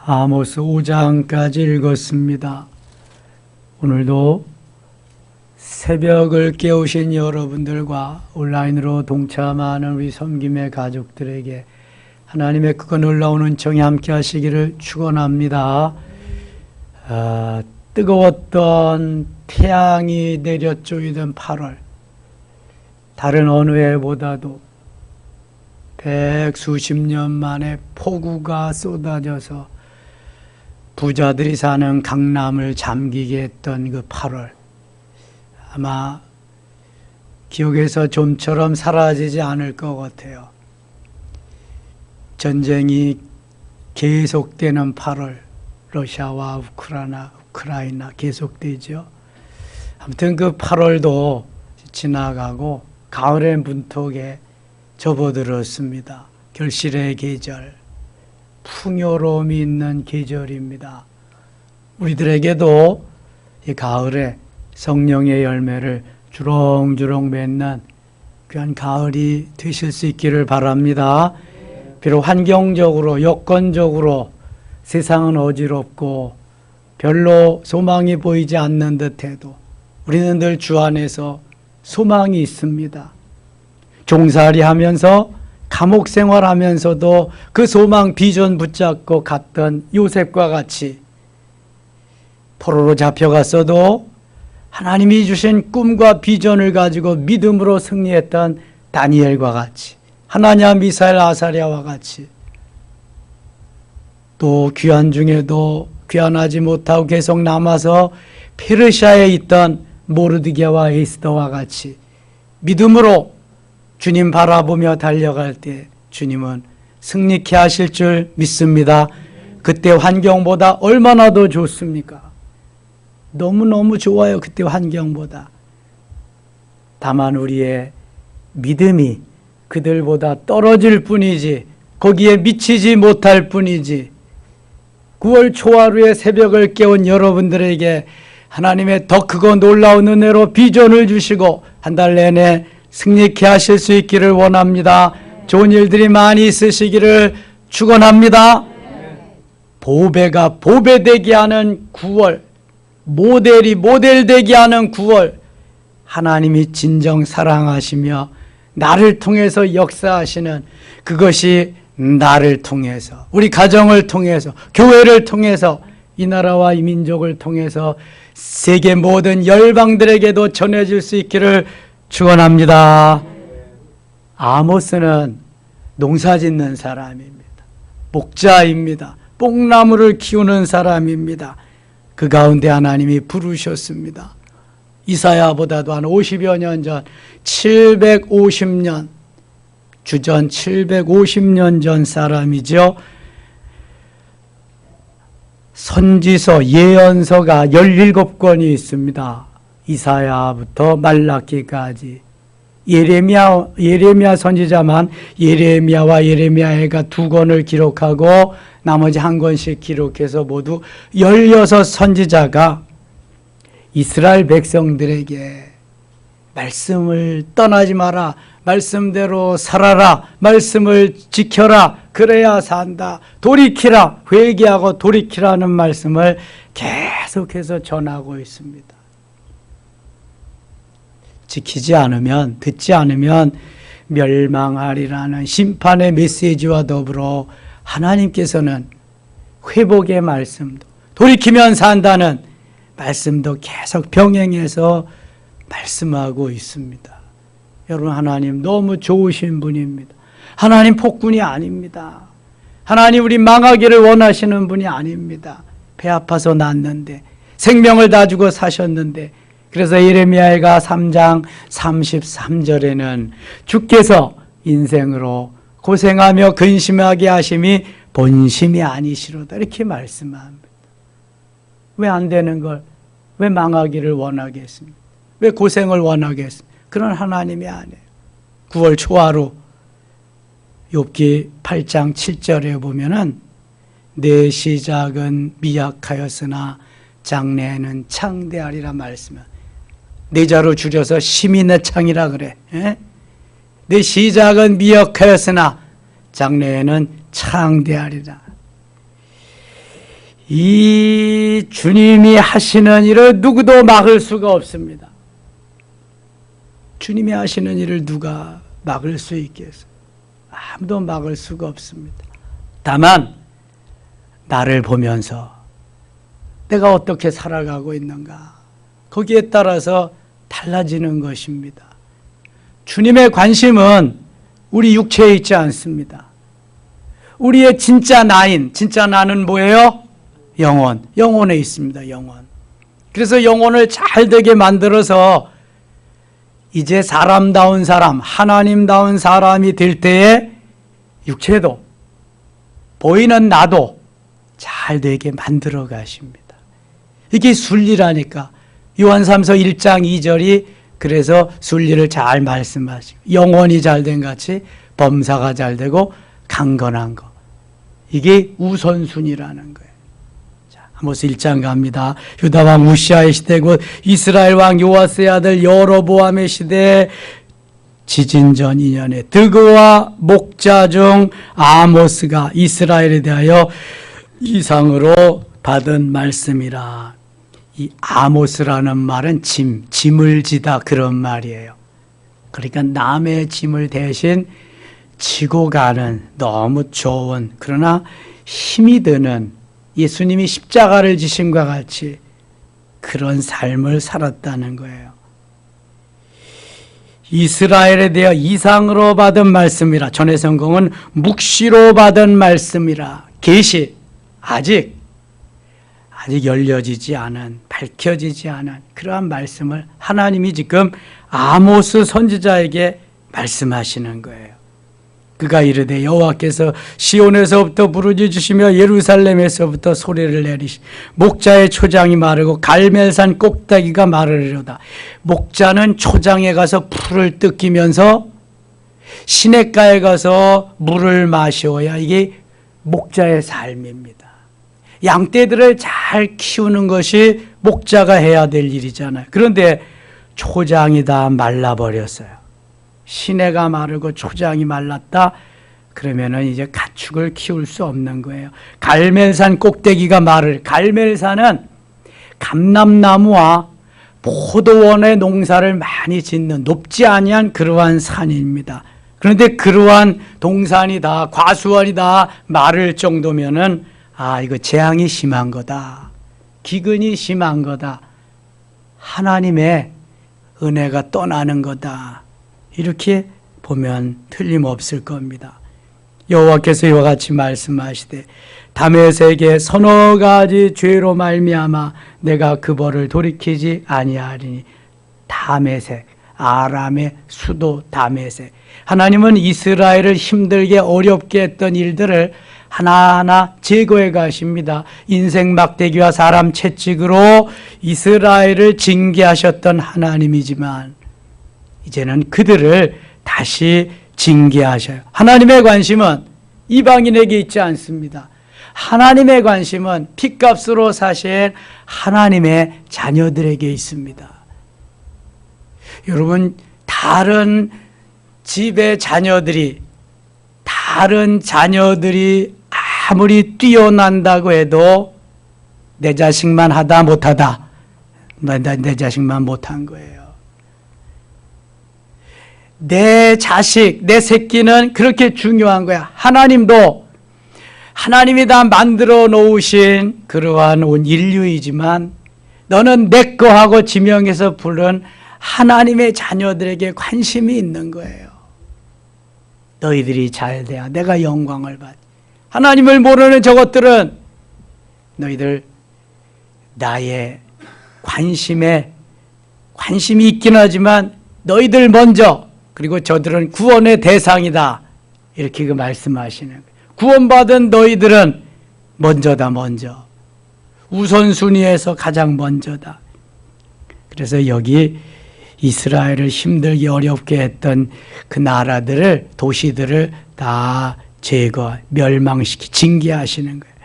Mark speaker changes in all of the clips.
Speaker 1: 아모스 5장까지 읽었습니다. 오늘도 새벽을 깨우신 여러분들과 온라인으로 동참하는 우리 섬김의 가족들에게 하나님의 크고 놀라운 은총이 함께 하시기를 축원합니다. 뜨거웠던 태양이 내려쪼이던 8월, 다른 어느 해보다도 백수십 년 만에 폭우가 쏟아져서 부자들이 사는 강남을 잠기게 했던 그 8월, 아마 기억에서 좀처럼 사라지지 않을 것 같아요. 전쟁이 계속되는 8월, 러시아와 우크라이나 계속되죠. 아무튼 그 8월도 지나가고 가을의 문턱에 접어들었습니다. 결실의 계절, 풍요로움이 있는 계절입니다. 우리들에게도 이 가을에 성령의 열매를 주렁주렁 맺는 귀한 가을이 되실 수 있기를 바랍니다. 비록 환경적으로, 여건적으로 세상은 어지럽고 별로 소망이 보이지 않는 듯해도 우리는 늘 주 안에서 소망이 있습니다. 종살이 하면서 감옥 생활하면서도 그 소망 비전 붙잡고 갔던 요셉과 같이, 포로로 잡혀갔어도 하나님이 주신 꿈과 비전을 가지고 믿음으로 승리했던 다니엘과 같이, 하나냐, 미사엘, 아사랴와 같이, 또 귀환 중에도 귀환하지 못하고 계속 남아서 페르시아에 있던 모르드게와 에스더와 같이 믿음으로 주님 바라보며 달려갈 때 주님은 승리케 하실 줄 믿습니다. 그때 환경보다 얼마나 더 좋습니까? 너무너무 좋아요. 그때 환경보다. 다만 우리의 믿음이 그들보다 떨어질 뿐이지, 거기에 미치지 못할 뿐이지. 9월 초하루의 새벽을 깨운 여러분들에게 하나님의 더 크고 놀라운 은혜로 비전을 주시고 한 달 내내 승리케 하실 수 있기를 원합니다. 좋은 일들이 많이 있으시기를 축원합니다. 보배가 보배되게 하는 9월, 모델이 모델되게 하는 9월, 하나님이 진정 사랑하시며 나를 통해서 역사하시는, 그것이 나를 통해서, 우리 가정을 통해서, 교회를 통해서, 이 나라와 이 민족을 통해서 세계 모든 열방들에게도 전해질 수 있기를 축원합니다. 아모스는 농사짓는 사람입니다. 목자입니다. 뽕나무를 키우는 사람입니다. 그 가운데 하나님이 부르셨습니다. 이사야보다도 한 50여 년 전, 750년, 주전 750년 전 사람이죠. 선지서, 예언서가 17권이 있습니다. 이사야부터 말라기까지. 예레미야 선지자만 예레미야와 예레미야가 2권을 기록하고 나머지 1권씩 기록해서 모두 16 선지자가 이스라엘 백성들에게 말씀을 떠나지 마라, 말씀대로 살아라, 말씀을 지켜라, 그래야 산다, 돌이키라, 회개하고 돌이키라는 말씀을 계속해서 전하고 있습니다. 지키지 않으면, 듣지 않으면 멸망하리라는 심판의 메시지와 더불어 하나님께서는 회복의 말씀도, 돌이키면 산다는 말씀도 계속 병행해서 말씀하고 있습니다. 여러분, 하나님 너무 좋으신 분입니다. 하나님 폭군이 아닙니다. 하나님 우리 망하기를 원하시는 분이 아닙니다. 배 아파서 낳았는데, 생명을 다 주고 사셨는데, 그래서 예레미야가 3장 33절에는 주께서 인생으로 고생하며 근심하게 하심이 본심이 아니시로다, 이렇게 말씀합니다. 왜 안 되는 걸, 왜 망하기를 원하겠습니까? 왜 고생을 원하겠습니까? 그런 하나님이 아니에요. 9월 초하루 욥기 8장 7절에 보면은 내 시작은 미약하였으나 장래에는 창대하리라 말씀을, 네 자로 줄여서 시민의 창이라 그래. 내 시작은 미약하였으나 장래에는 창대하리라. 이 주님이 하시는 일을 누구도 막을 수가 없습니다. 주님이 하시는 일을 누가 막을 수 있겠어요? 아무도 막을 수가 없습니다. 다만 나를 보면서 내가 어떻게 살아가고 있는가, 거기에 따라서 달라지는 것입니다. 주님의 관심은 우리 육체에 있지 않습니다. 우리의 진짜 나인, 진짜 나는 뭐예요? 영혼. 영혼에 있습니다. 영혼. 그래서 영혼을 잘 되게 만들어서 이제 사람다운 사람, 하나님다운 사람이 될 때에 육체도, 보이는 나도 잘 되게 만들어 가십니다. 이게 순리라니까. 요한 3서 1장 2절이 그래서 순리를 잘 말씀하시고, 영혼이 잘된 같이 범사가 잘 되고 강건한 거. 이게 우선순위라는 거예요. 자, 아모스 1장 갑니다. 유다왕 우시아의 시대, 곧 이스라엘 왕 요아스의 아들 여로보암의 시대, 지진전 2년에 드그와 목자 중 아모스가 이스라엘에 대하여 이상으로 받은 말씀이라. 이 아모스라는 말은 짐을 지다, 그런 말이에요. 그러니까 남의 짐을 대신 지고 가는 너무 좋은, 그러나 힘이 드는, 예수님이 십자가를 지심과 같이 그런 삶을 살았다는 거예요. 이스라엘에 대하여 이상으로 받은 말씀이라. 전해 성경은 묵시로 받은 말씀이라. 계시, 아직 열려지지 않은, 밝혀지지 않은 그러한 말씀을 하나님이 지금 아모스 선지자에게 말씀하시는 거예요. 그가 이르되 여호와께서 시온에서부터 부르짖으시며 예루살렘에서부터 소리를 내리시, 목자의 초장이 마르고 갈멜산 꼭대기가 마르리로다. 목자는 초장에 가서 풀을 뜯기면서 시냇가에 가서 물을 마셔야 이게 목자의 삶입니다. 양떼들을 잘 키우는 것이 목자가 해야 될 일이잖아요. 그런데 초장이 다 말라버렸어요. 시내가 마르고 초장이 말랐다. 그러면은 이제 가축을 키울 수 없는 거예요. 갈멜산 꼭대기가 갈멜산은 감람나무와 포도원의 농사를 많이 짓는 높지 아니한 그러한 산입니다. 그런데 그러한 동산이 다, 과수원이 다 마를 정도면은 이거 재앙이 심한 거다. 기근이 심한 거다. 하나님의 은혜가 떠나는 거다. 이렇게 보면 틀림없을 겁니다. 여호와께서 이와 같이 말씀하시되 다메섹에 서너 가지 죄로 말미암아 내가 그 벌을 돌이키지 아니하리니. 다메섹, 아람의 수도 다메섹. 하나님은 이스라엘을 힘들게 어렵게 했던 일들을 하나하나 제거해 가십니다. 인생 막대기와 사람 채찍으로 이스라엘을 징계하셨던 하나님이지만 이제는 그들을 다시 징계하셔요. 하나님의 관심은 이방인에게 있지 않습니다. 하나님의 관심은 핏값으로 사신 하나님의 자녀들에게 있습니다. 여러분, 다른 집의 자녀들이, 다른 자녀들이 아무리 뛰어난다고 해도 내 자식만 하다 못하다. 내 자식만 못한 거예요. 내 자식, 내 새끼는 그렇게 중요한 거야. 하나님도, 하나님이 다 만들어 놓으신 그러한 온 인류이지만 너는 내 거 하고 지명해서 부른 하나님의 자녀들에게 관심이 있는 거예요. 너희들이 잘 돼야 내가 영광을 받. 하나님을 모르는 저것들은 너희들 나의 관심이 있긴 하지만 너희들 먼저, 그리고 저들은 구원의 대상이다. 이렇게 말씀하시는 거예요. 구원받은 너희들은 먼저다, 먼저. 우선순위에서 가장 먼저다. 그래서 여기 이스라엘을 힘들게 어렵게 했던 그 나라들을, 도시들을 다 제거, 멸망시키, 징계하시는 거예요.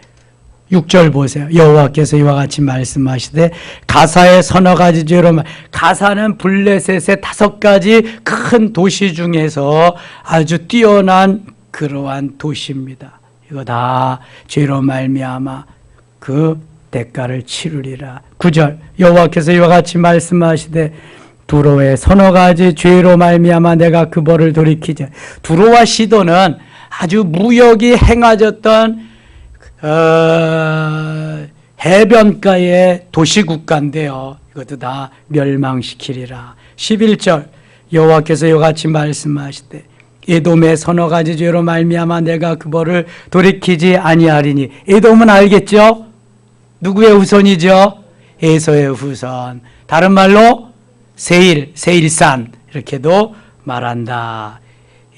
Speaker 1: 6절 보세요. 여호와께서 이와 같이 말씀하시되 가사의 서너 가지 죄로, 가사는 블레셋의 5가지 큰 도시 중에서 아주 뛰어난 그러한 도시입니다. 이거 다 죄로 말미암아 그 대가를 치르리라. 9절 여호와께서 이와 같이 말씀하시되 두로의 서너 가지 죄로 말미암아 내가 그 벌을 돌이키자. 두로와 시도는 아주 무역이 행하졌던 해변가의 도시국가인데요. 이것도 다 멸망시키리라. 11절 여호와께서 이와 같이 말씀하시되 에돔의 서너 가지 죄로 말미암아 내가 그 벌을 돌이키지 아니하리니. 에돔은 알겠죠? 누구의 후손이죠? 에서의 후손. 다른 말로 세일산 이렇게도 말한다.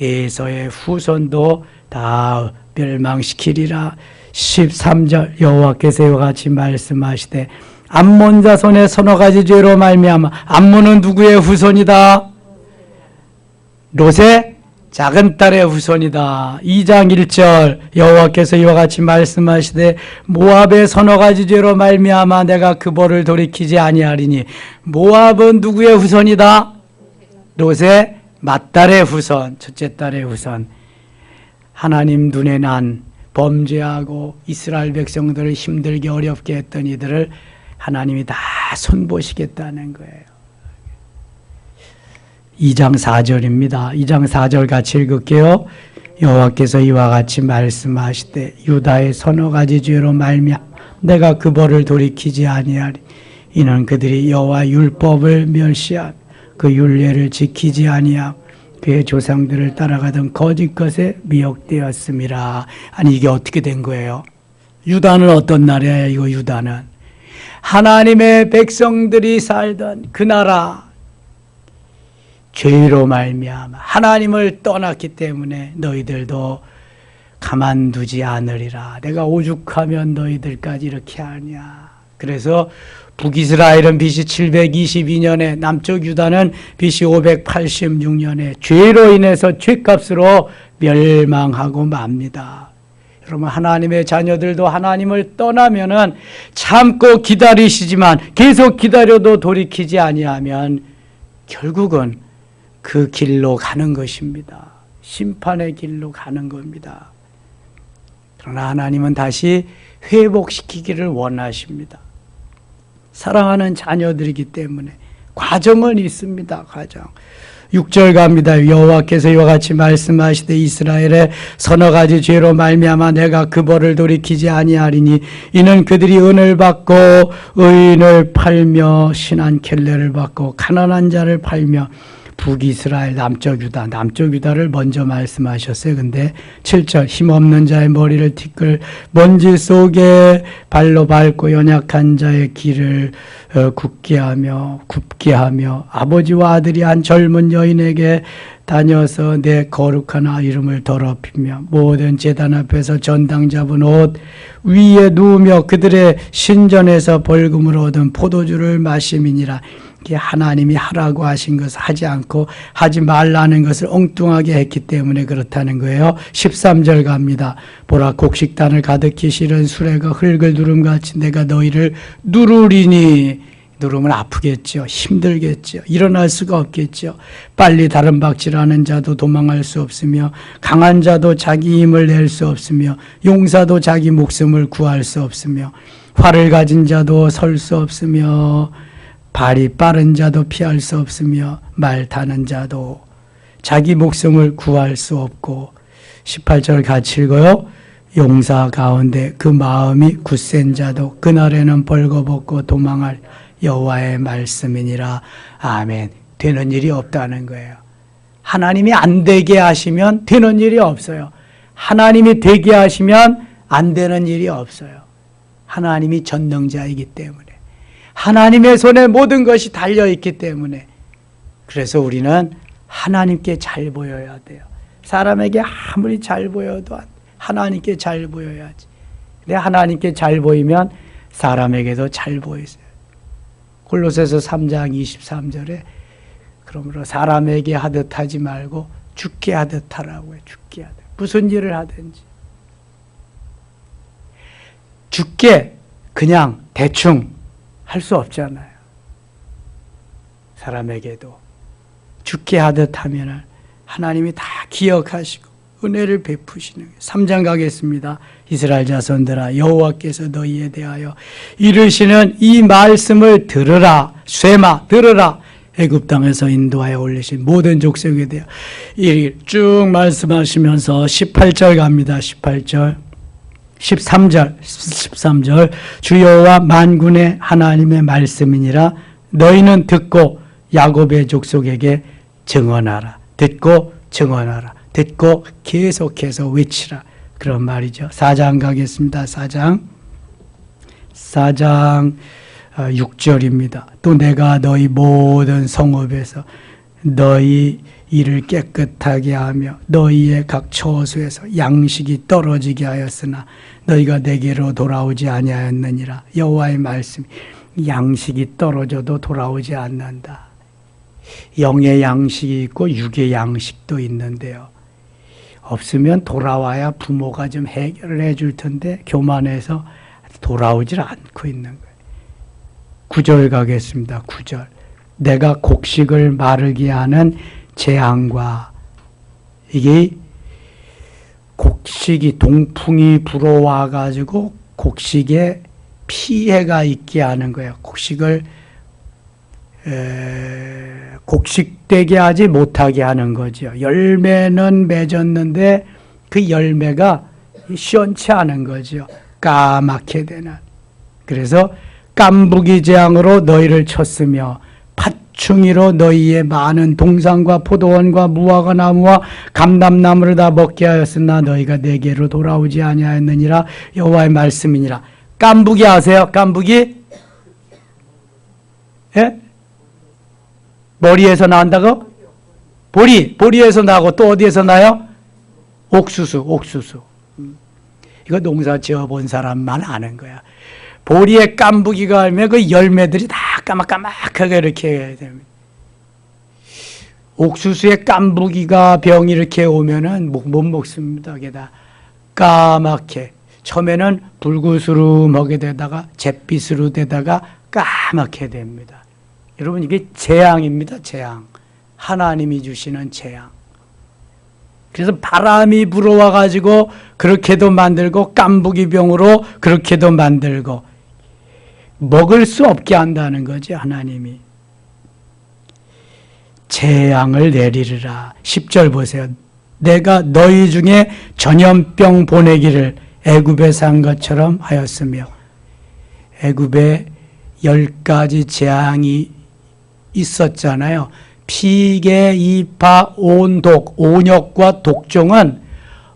Speaker 1: 에서의 후손도 다 멸망시키리라. 13절 여호와께서 이와 같이 말씀하시되 암몬 자손의 서너 가지 죄로 말미암아. 암몬은 누구의 후손이다? 롯의 작은 딸의 후손이다. 2장 1절 여호와께서 이와 같이 말씀하시되 모압의 서너 가지 죄로 말미암아 내가 그 벌을 돌이키지 아니하리니. 모압은 누구의 후손이다? 롯의 맏딸의 후손, 첫째 딸의 후손. 하나님 눈에 난 범죄하고 이스라엘 백성들을 힘들게 어렵게 했던 이들을 하나님이 다 손보시겠다는 거예요. 2장 4절입니다. 2장 4절 같이 읽을게요. 여호와께서 이와 같이 말씀하시되 유다의 서너 가지 죄로 말미암아 내가 그 벌을 돌이키지 아니하리. 이는 그들이 여호와 율법을 멸시하며 그 율례를 지키지 아니하고 그의 조상들을 따라가던 거짓 것에 미혹되었음이라. 아니 이게 어떻게 된 거예요? 유다는 어떤 나라예요? 이거 유다는 하나님의 백성들이 살던 그 나라, 죄로 말미암아 하나님을 떠났기 때문에 너희들도 가만두지 않으리라. 내가 오죽하면 너희들까지 이렇게 하냐. 그래서 북이스라엘은 BC 722년에, 남쪽 유다는 BC 586년에 죄로 인해서 죄값으로 멸망하고 맙니다. 여러분, 하나님의 자녀들도 하나님을 떠나면은 참고 기다리시지만 계속 기다려도 돌이키지 아니하면 결국은 그 길로 가는 것입니다. 심판의 길로 가는 겁니다. 그러나 하나님은 다시 회복시키기를 원하십니다. 사랑하는 자녀들이기 때문에 과정은 있습니다. 과정. 6절 갑니다. 여호와께서 이와 같이 말씀하시되 이스라엘의 서너 가지 죄로 말미암아 내가 그 벌을 돌이키지 아니하리니 이는 그들이 은을 받고 의인을 팔며 신한 켈레를 받고 가난한 자를 팔며 북이스라엘 남쪽 유다를 먼저 말씀하셨어요. 근데 7절 힘없는 자의 머리를 티끌 먼지 속에 발로 밟고 연약한 자의 길을 굽게 하며 아버지와 아들이 한 젊은 여인에게 다녀서 내 거룩한 이름을 더럽히며 모든 제단 앞에서 전당 잡은 옷 위에 누우며 그들의 신전에서 벌금을 얻은 포도주를 마심이니라. 하나님이 하라고 하신 것을 하지 않고 하지 말라는 것을 엉뚱하게 했기 때문에 그렇다는 거예요. 13절 갑니다. 보라, 곡식단을 가득히 실은 수레가 흙을 누름같이 내가 너희를 누르리니. 누르면 아프겠죠. 힘들겠죠. 일어날 수가 없겠죠. 빨리 다른 박질하는 자도 도망할 수 없으며 강한 자도 자기 힘을 낼 수 없으며 용사도 자기 목숨을 구할 수 없으며 활을 가진 자도 설 수 없으며 발이 빠른 자도 피할 수 없으며 말 타는 자도 자기 목숨을 구할 수 없고. 18절 같이 읽어요. 용사 가운데 그 마음이 굳센 자도 그날에는 벌거벗고 도망할 여호와의 말씀이니라. 아멘. 되는 일이 없다는 거예요. 하나님이 안 되게 하시면 되는 일이 없어요. 하나님이 되게 하시면 안 되는 일이 없어요. 하나님이 전능자이기 때문에, 하나님의 손에 모든 것이 달려있기 때문에. 그래서 우리는 하나님께 잘 보여야 돼요. 사람에게 아무리 잘 보여도 하나님께 잘 보여야지. 근데 하나님께 잘 보이면 사람에게도 잘 보이세요. 골로새서 3장 23절에 그러므로 사람에게 하듯 하지 말고 죽게 하듯 하라고 해요. 죽게 하듯. 무슨 일을 하든지. 죽게 그냥 대충 할 수 없잖아요. 사람에게도 죽게 하듯 하면은 하나님이 다 기억하시고 은혜를 베푸시는 거예요. 3장 가겠습니다. 이스라엘 자손들아 여호와께서 너희에 대하여 이르시는 이 말씀을 들으라. 쇠마 들으라. 애굽 땅에서 인도하여 올리신 모든 족속에 대하여 쭉 말씀하시면서 18절 갑니다. 18절 13절 주 여호와 만군의 하나님의 말씀이니라. 너희는 듣고 야곱의 족속에게 증언하라. 듣고 증언하라. 듣고 계속해서 외치라. 그런 말이죠. 4장 가겠습니다. 4장 6절입니다. 또 내가 너희 모든 성읍에서 너희 이를 깨끗하게 하며 너희의 각 처소에서 양식이 떨어지게 하였으나 너희가 내게로 돌아오지 아니하였느니라. 여호와의 말씀. 양식이 떨어져도 돌아오지 않는다. 영의 양식이 있고 육의 양식도 있는데요. 없으면 돌아와야 부모가 좀 해결을 해줄 텐데 교만해서 돌아오질 않고 있는 거예요. 9절 가겠습니다. 9절. 내가 곡식을 마르게 하는 재앙과 이게 곡식이 동풍이 불어와 가지고 곡식에 피해가 있게 하는 거예요. 곡식을 곡식되게 하지 못하게 하는 거죠. 열매는 맺었는데 그 열매가 시원치 않은 거죠. 까맣게 되는. 그래서 깐부기 재앙으로 너희를 쳤으며 팥충이로 너희의 많은 동산과 포도원과 무화과 나무와 감람나무를 다 먹게 하였으나 너희가 내게로 돌아오지 아니하였느니라. 여호와의 말씀이니라. 깐부기 아세요? 깐부기? 예? 머리에서 나온다고? 보리에서 나고 또 어디에서 나요? 옥수수. 이거 농사 지어본 사람만 아는 거야. 보리에 깐부기가 알면 그 열매들이 다 까맣까맣하게 이렇게 됩니다. 옥수수에 깐부기가 병이 이렇게 오면은 못 먹습니다. 게다 까맣게. 처음에는 붉으스름하게 되다가 잿빛으로 되다가 까맣게 됩니다. 여러분 이게 재앙입니다. 재앙. 하나님이 주시는 재앙. 그래서 바람이 불어와 가지고 그렇게도 만들고 깐부기 병으로 그렇게도 만들고 먹을 수 없게 한다는 거죠. 하나님이. 재앙을 내리리라. 10절 보세요. 내가 너희 중에 전염병 보내기를 애굽에서 한 것처럼 하였으며 애굽에 10가지 재앙이 있었잖아요. 피계, 이파, 온독, 온역과 독종은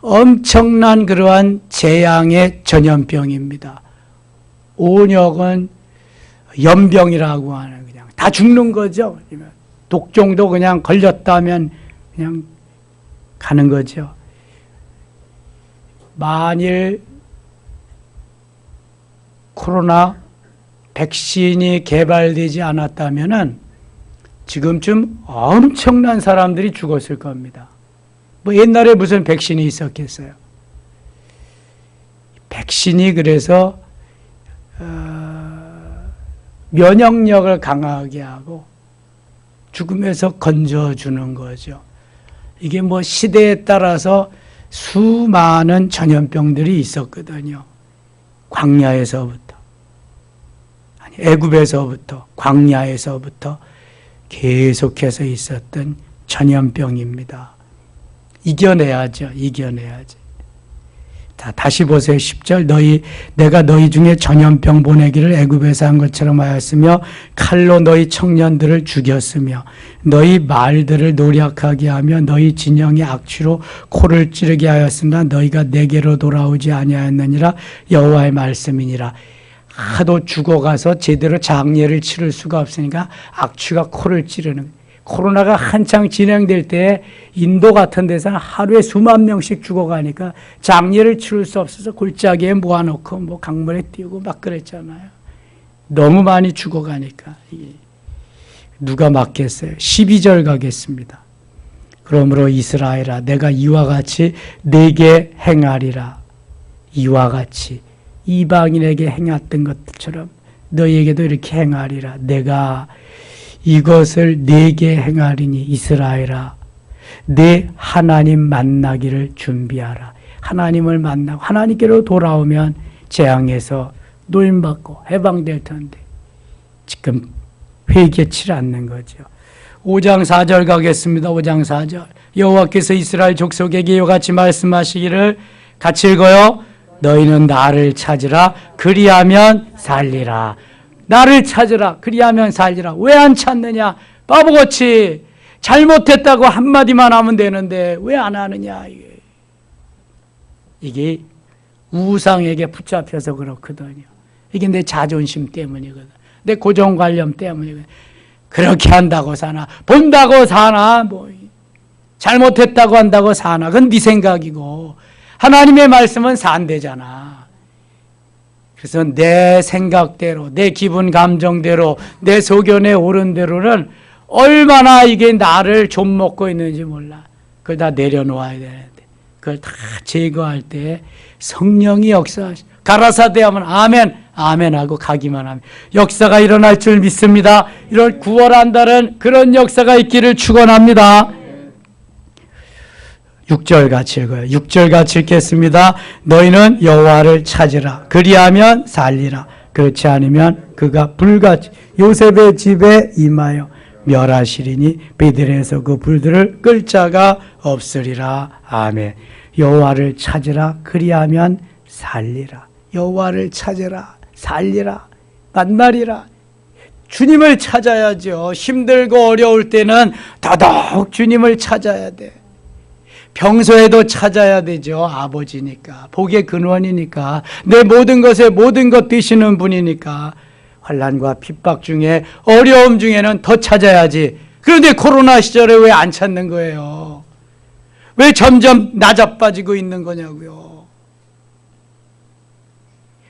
Speaker 1: 엄청난 그러한 재앙의 전염병입니다. 온역은 연병이라고 하는 그냥 다 죽는 거죠. 독종도 그냥 걸렸다면 그냥 가는 거죠. 만일 코로나 백신이 개발되지 않았다면은 지금쯤 엄청난 사람들이 죽었을 겁니다. 뭐 옛날에 무슨 백신이 있었겠어요? 백신이 그래서 면역력을 강하게 하고 죽음에서 건져주는 거죠. 이게 뭐 시대에 따라서 수많은 전염병들이 있었거든요. 광야에서부터, 애굽에서부터, 광야에서부터 계속해서 있었던 전염병입니다. 이겨내야죠. 이겨내야지. 자, 다시 보세요. 10절. 내가 너희 중에 전염병 보내기를 애굽에서 한 것처럼 하였으며 칼로 너희 청년들을 죽였으며 너희 말들을 노력하게 하며 너희 진영의 악취로 코를 찌르게 하였으나 너희가 내게로 돌아오지 아니하였느니라. 여호와의 말씀이니라. 하도 죽어가서 제대로 장례를 치를 수가 없으니까 악취가 코를 찌르는. 코로나가 한창 진행될 때 인도 같은 데서는 하루에 수만 명씩 죽어가니까 장례를 치를 수 없어서 골짜기에 모아놓고 뭐 강물에 띄우고 막 그랬잖아요. 너무 많이 죽어가니까. 누가 막겠어요? 12절 가겠습니다. 그러므로 이스라엘아 내가 이와 같이 네게 행하리라. 이와 같이 이방인에게 행했던 것처럼 너희에게도 이렇게 행하리라. 내가 이것을 네게 행하리니 이스라엘아 네 하나님 만나기를 준비하라. 하나님을 만나고 하나님께로 돌아오면 재앙에서 노임받고 해방될 텐데 지금 회개치 않는 거죠. 5장 4절 가겠습니다. 5장 4절. 여호와께서 이스라엘 족속에게 이와 같이 말씀하시기를, 같이 읽어요. 너희는 나를 찾으라. 그리하면 살리라. 나를 찾으라. 그리하면 살리라. 왜 안 찾느냐? 바보같이 잘못했다고 한마디만 하면 되는데 왜 안 하느냐? 이게 우상에게 붙잡혀서 그렇거든요. 이게 내 자존심 때문이거든. 내 고정관념 때문이거든. 그렇게 한다고 사나, 본다고 사나, 뭐 잘못했다고 한다고 사나, 그건 네 생각이고 하나님의 말씀은 산대잖아. 그래서 내 생각대로, 내 기분 감정대로, 내 소견에 오른 대로는 얼마나 이게 나를 좀먹고 있는지 몰라. 그걸 다 내려놓아야 되는데 그걸 다 제거할 때 성령이 역사하시고, 가라사대 하면 아멘, 아멘 하고 가기만 하면 역사가 일어날 줄 믿습니다. 이런 구원한다는 그런 역사가 있기를 축원합니다. 6절 같이 읽어요. 6절 같이 읽겠습니다. 너희는 여호와를 찾으라. 그리하면 살리라. 그렇지 않으면 그가 불같이 요셉의 집에 임하여 멸하시리니 베들레헴에서 그 불들을 끌 자가 없으리라. 아멘. 여호와를 찾으라. 그리하면 살리라. 여호와를 찾으라. 살리라. 만나리라. 주님을 찾아야죠. 힘들고 어려울 때는 더더욱 주님을 찾아야 돼. 평소에도 찾아야 되죠. 아버지니까, 복의 근원이니까, 내 모든 것에 모든 것 되시는 분이니까. 환난과 핍박 중에, 어려움 중에는 더 찾아야지. 그런데 코로나 시절에 왜 안 찾는 거예요? 왜 점점 낮아빠지고 있는 거냐고요.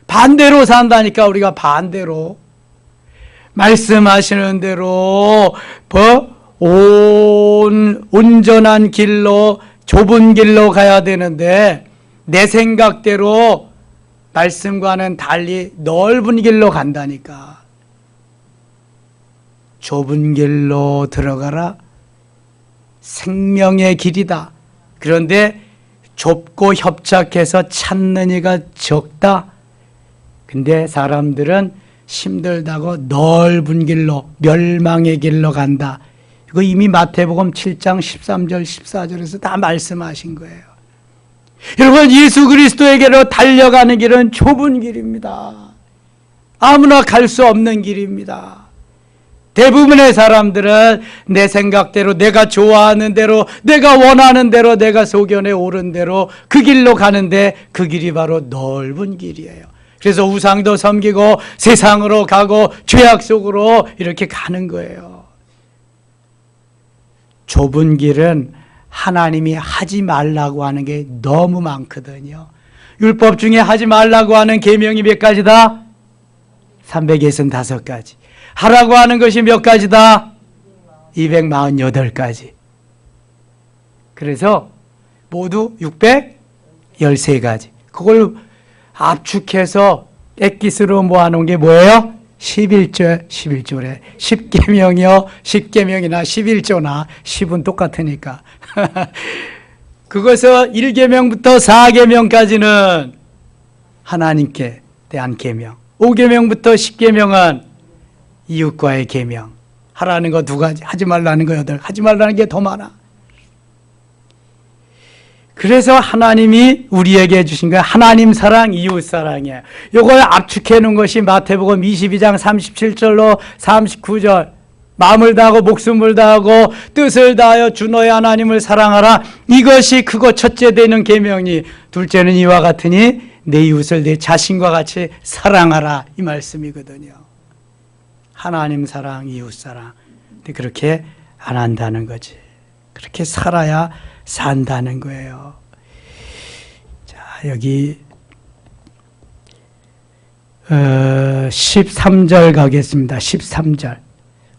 Speaker 1: 반대로 산다니까. 우리가 반대로 말씀하시는 대로 온전한 길로, 좁은 길로 가야 되는데 내 생각대로 말씀과는 달리 넓은 길로 간다니까. 좁은 길로 들어가라. 생명의 길이다. 그런데 좁고 협착해서 찾는 이가 적다. 근데 사람들은 힘들다고 넓은 길로, 멸망의 길로 간다. 이거 이미 마태복음 7장 13절 14절에서 다 말씀하신 거예요. 여러분, 예수 그리스도에게로 달려가는 길은 좁은 길입니다. 아무나 갈 수 없는 길입니다. 대부분의 사람들은 내 생각대로, 내가 좋아하는 대로, 내가 원하는 대로, 내가 소견에 오른 대로 그 길로 가는데 그 길이 바로 넓은 길이에요. 그래서 우상도 섬기고 세상으로 가고 죄악 속으로 이렇게 가는 거예요. 좁은 길은 하나님이 하지 말라고 하는 게 너무 많거든요. 율법 중에 하지 말라고 하는 계명이 몇 가지다? 365가지. 하라고 하는 것이 몇 가지다? 248가지. 그래서 모두 613가지. 그걸 압축해서 엑기스로 모아놓은 게 뭐예요? 11조래. 10계명이요. 10계명이나 11조나 10은 똑같으니까. 그것을 1계명부터 4계명까지는 하나님께 대한 계명, 5계명부터 10계명은 이웃과의 계명. 하라는 거 2가지, 하지 말라는 거 8, 하지 말라는 게 더 많아. 그래서 하나님이 우리에게 주신 거 하나님 사랑, 이웃 사랑이에요. 이걸 압축해 놓은 것이 마태복음 22장 37절로 39절. 마음을 다하고 목숨을 다하고 뜻을 다하여 주 너의 하나님을 사랑하라. 이것이 크고 첫째 되는 계명이, 둘째는 이와 같으니 내 이웃을 내 자신과 같이 사랑하라. 이 말씀이거든요. 하나님 사랑, 이웃 사랑. 근데 그렇게 안 한다는 거지. 그렇게 살아야 산다는 거예요. 자, 여기 13절 가겠습니다. 13절.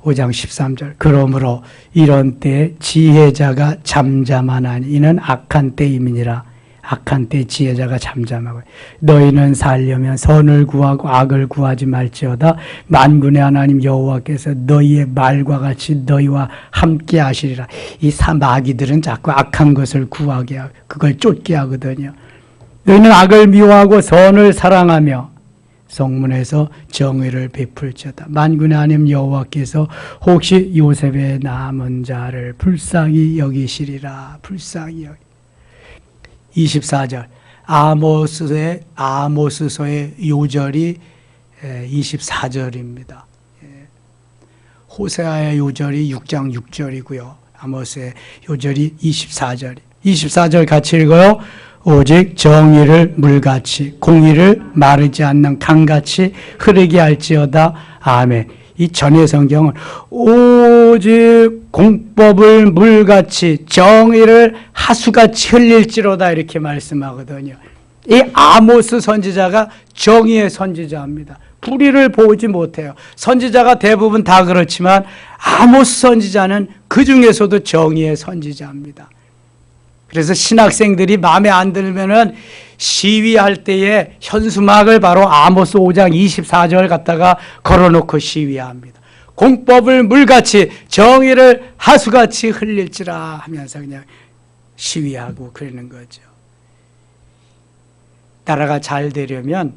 Speaker 1: 5장 13절. 그러므로 이런 때 지혜자가 잠잠하나니 이는 악한 때임이니라. 악한 때 지혜자가 잠잠하고 너희는 살려면 선을 구하고 악을 구하지 말지어다 만군의 하나님 여호와께서 너희의 말과 같이 너희와 함께 하시리라. 이 마귀들은 자꾸 악한 것을 구하게 하고 그걸 쫓게 하거든요. 너희는 악을 미워하고 선을 사랑하며 성문에서 정의를 베풀지어다. 만군의 하나님 여호와께서 혹시 요셉의 남은 자를 불쌍히 여기시리라. 불쌍히 여기. 24절 아모스서의 요절이 24절입니다. 호세아의 요절이 6장 6절이고요. 아모스의 요절이 24절. 24절 같이 읽어요. 오직 정의를 물같이 공의를 마르지 않는 강같이 흐르게 할지어다. 아멘. 이 전의 성경은 오직 공법을 물같이 정의를 하수같이 흘릴지로다 이렇게 말씀하거든요. 이 아모스 선지자가 정의의 선지자입니다. 불의를 보지 못해요. 선지자가 대부분 다 그렇지만 아모스 선지자는 그 중에서도 정의의 선지자입니다. 그래서 신학생들이 마음에 안 들면은 시위할 때에 현수막을 바로 아모스 5장 24절 갖다가 걸어놓고 시위합니다. 공법을 물같이 정의를 하수같이 흘릴지라 하면서 그냥 시위하고 그러는 거죠. 나라가 잘 되려면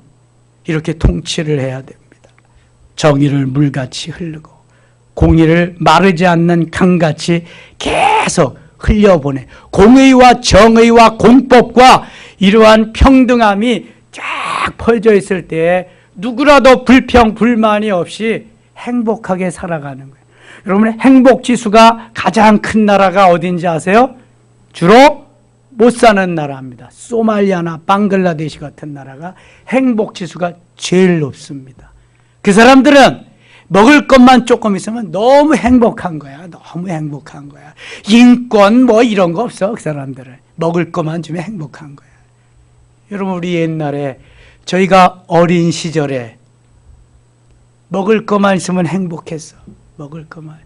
Speaker 1: 이렇게 통치를 해야 됩니다. 정의를 물같이 흐르고 공의를 마르지 않는 강같이 계속 흘려보내. 공의와 정의와 공법과 이러한 평등함이 쫙 퍼져 있을 때 누구라도 불평, 불만이 없이 행복하게 살아가는 거예요. 여러분 행복지수가 가장 큰 나라가 어딘지 아세요? 주로 못 사는 나라입니다. 소말리아나 방글라데시 같은 나라가 행복지수가 제일 높습니다. 그 사람들은 먹을 것만 조금 있으면 너무 행복한 거야. 너무 행복한 거야. 인권 뭐 이런 거 없어. 그 사람들은 먹을 것만 주면 행복한 거야. 여러분 우리 옛날에 저희가 어린 시절에 먹을 것만 있으면 행복했어. 먹을 것만.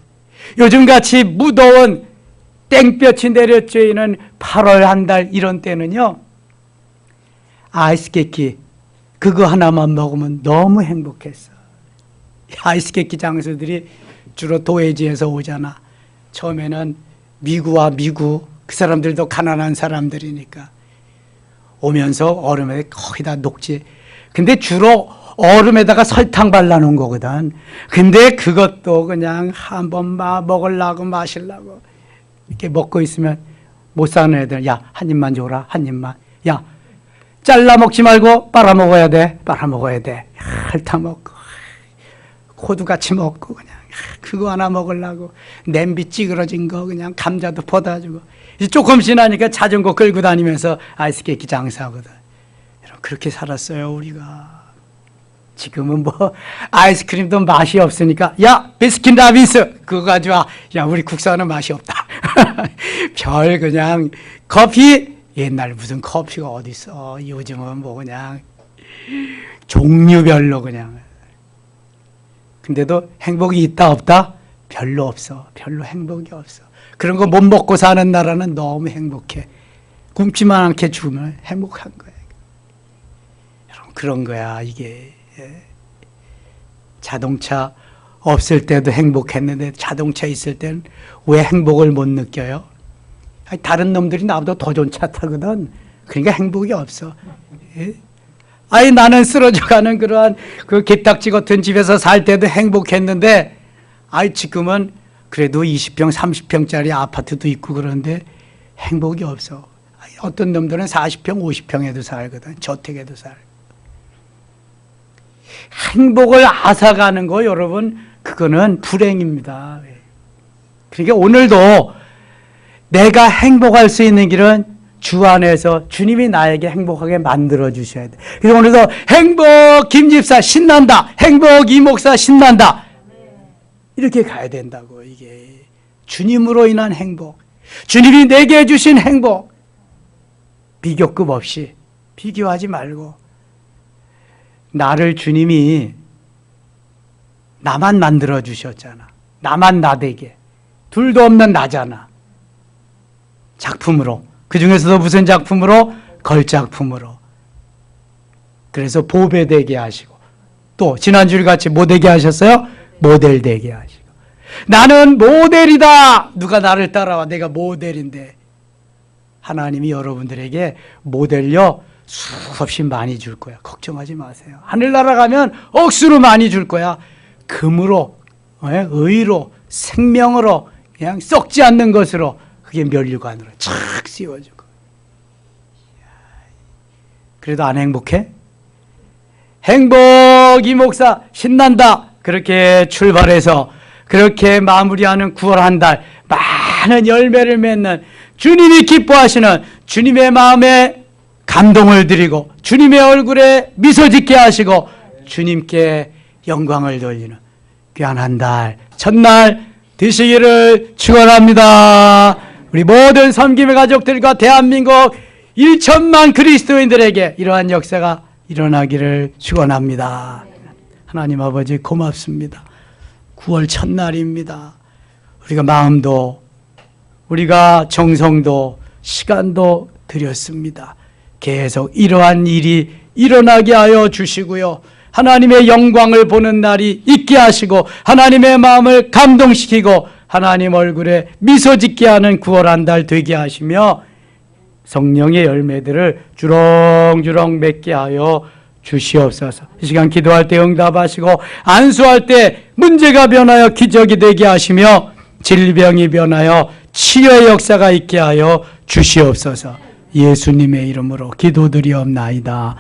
Speaker 1: 요즘같이 무더운 땡볕이 내려쬐는 8월 한 달 이런 때는요. 아이스 케이크 그거 하나만 먹으면 너무 행복했어. 아이스 케이크 장수들이 주로 도해지에서 오잖아. 처음에는 미국와 미국 그 사람들도 가난한 사람들이니까 오면서 얼음에 거기다 녹지. 근데 주로 얼음에다가 설탕 발라놓은 거거든. 근데 그것도 그냥 한번 먹으려고 마시려고 이렇게 먹고 있으면 못 사는 애들 야 한 입만 줘라 한 입만. 야 잘라 먹지 말고 빨아 먹어야 돼. 빨아 먹어야 돼. 핥아 먹고 호두같이 먹고 그냥 그거 하나 먹으려고 냄비 찌그러진 거 그냥 감자도 퍼다 주고 조금 지나니까 자전거 끌고 다니면서 아이스케이크 장사하거든. 여러분 그렇게 살았어요 우리가. 지금은 뭐 아이스크림도 맛이 없으니까 야 비스킨라빈스 그거 가져와. 야 우리 국산은 맛이 없다. 별 그냥 커피 옛날 무슨 커피가 어디 있어. 요즘은 뭐 그냥 종류별로 그냥. 근데도 행복이 있다 없다? 별로 없어. 별로 행복이 없어. 그런 거 못 먹고 사는 나라는 너무 행복해. 굶지만 않게 죽으면 행복한 거야. 여러분 그런 거야 이게. 자동차 없을 때도 행복했는데 자동차 있을 때는 왜 행복을 못 느껴요? 다른 놈들이 나보다 더 좋은 차 타거든. 그러니까 행복이 없어. 아니 나는 쓰러져가는 그러한 그 개딱지 같은 집에서 살 때도 행복했는데 아이 지금은 그래도 20평 30평짜리 아파트도 있고 그런데 행복이 없어. 어떤 놈들은 40평 50평에도 살거든. 저택에도 살. 행복을 앗아가는 거 여러분 그거는 불행입니다. 그러니까 오늘도 내가 행복할 수 있는 길은 주 안에서 주님이 나에게 행복하게 만들어 주셔야 돼. 그래서 오늘도 행복 김집사 신난다. 행복 이목사 신난다. 이렇게 가야 된다고. 이게 주님으로 인한 행복. 주님이 내게 주신 행복. 비교급 없이 비교하지 말고 나를 주님이 나만 만들어 주셨잖아. 나만 나되게. 둘도 없는 나잖아. 작품으로. 그 중에서도 무슨 작품으로? 걸작품으로. 그래서 보배되게 하시고, 또 지난주에 같이 뭐 되게 하셨어요? 모델 되게 하시고. 나는 모델이다. 누가 나를 따라와. 내가 모델인데. 하나님이 여러분들에게 모델요 수없이 많이 줄 거야. 걱정하지 마세요. 하늘나라 가면 억수로 많이 줄 거야. 금으로, 의로, 생명으로, 그냥 썩지 않는 것으로, 그게 면류관으로 착 씌워주고. 그래도 안 행복해? 행복, 이 목사 신난다. 그렇게 출발해서 그렇게 마무리하는 9월 한 달, 많은 열매를 맺는 주님이 기뻐하시는 주님의 마음에 감동을 드리고 주님의 얼굴에 미소 짓게 하시고 주님께 영광을 돌리는 귀한 한 달, 첫날 되시기를 축원합니다. 우리 모든 섬김의 가족들과 대한민국 1천만 그리스도인들에게 이러한 역사가 일어나기를 축원합니다. 하나님 아버지 고맙습니다. 9월 첫날입니다. 우리가 마음도 우리가 정성도 시간도 드렸습니다. 계속 이러한 일이 일어나게 하여 주시고요. 하나님의 영광을 보는 날이 있게 하시고 하나님의 마음을 감동시키고 하나님 얼굴에 미소 짓게 하는 9월 한 달 되게 하시며 성령의 열매들을 주렁주렁 맺게 하여 주시옵소서. 이 시간 기도할 때 응답하시고 안수할 때 문제가 변하여 기적이 되게 하시며 질병이 변하여 치유의 역사가 있게 하여 주시옵소서. 예수님의 이름으로 기도드리옵나이다.